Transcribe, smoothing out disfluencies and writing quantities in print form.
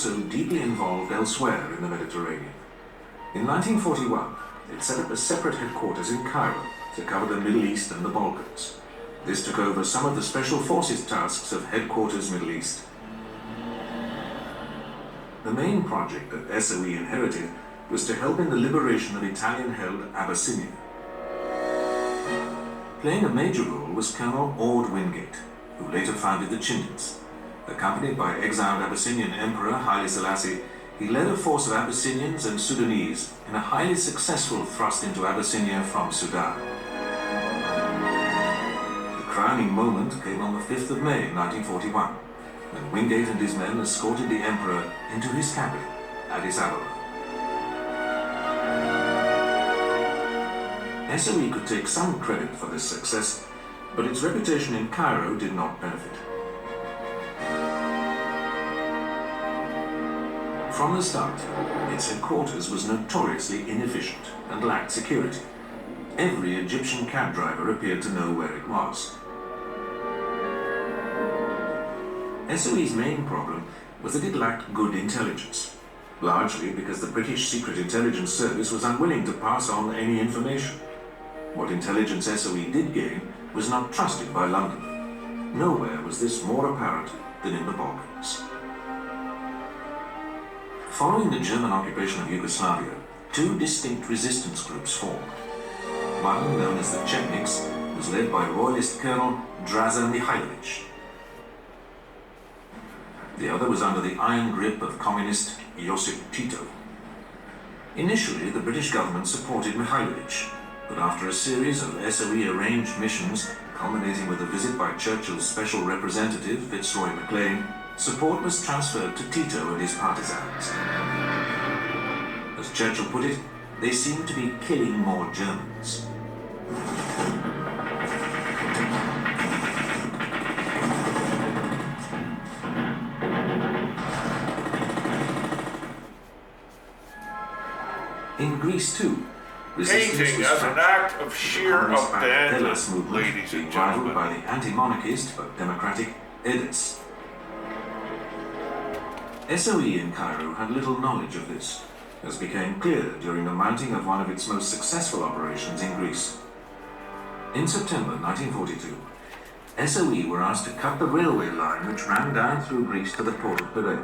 also deeply involved elsewhere in the Mediterranean. In 1941, it set up a separate headquarters in Cairo to cover the Middle East and the Balkans. This took over some of the Special Forces tasks of Headquarters Middle East. The main project that SOE inherited was to help in the liberation of Italian-held Abyssinia. Playing a major role was Colonel Orde Wingate, who later founded the Chindits. Accompanied by exiled Abyssinian Emperor Haile Selassie, he led a force of Abyssinians and Sudanese in a highly successful thrust into Abyssinia from Sudan. The crowning moment came on the 5th of May 1941, when Wingate and his men escorted the Emperor into his capital, Addis Ababa. SOE could take some credit for this success, but its reputation in Cairo did not benefit. From the start, its headquarters was notoriously inefficient and lacked security. Every Egyptian cab driver appeared to know where it was. SOE's main problem was that it lacked good intelligence, largely because the British Secret Intelligence Service was unwilling to pass on any information. What intelligence SOE did gain was not trusted by London. Nowhere was this more apparent than in the Balkans. Following the German occupation of Yugoslavia, two distinct resistance groups formed. One, known as the Chetniks, was led by Royalist Colonel Draza Mihailovic. The other was under the iron grip of communist Josip Tito. Initially, the British government supported Mihailovic, but after a series of SOE-arranged missions, culminating with a visit by Churchill's special representative, Fitzroy MacLean, support was transferred to Tito and his partisans. As Churchill put it, they seemed to be killing more Germans. In Greece, too, Painting as an act of sheer abandon, ladies and gentlemen. By the anti-monarchist but democratic Edes. SOE in Cairo had little knowledge of this, as became clear during the mounting of one of its most successful operations in Greece. In September 1942, SOE were asked to cut the railway line which ran down through Greece to the port of Piraeus.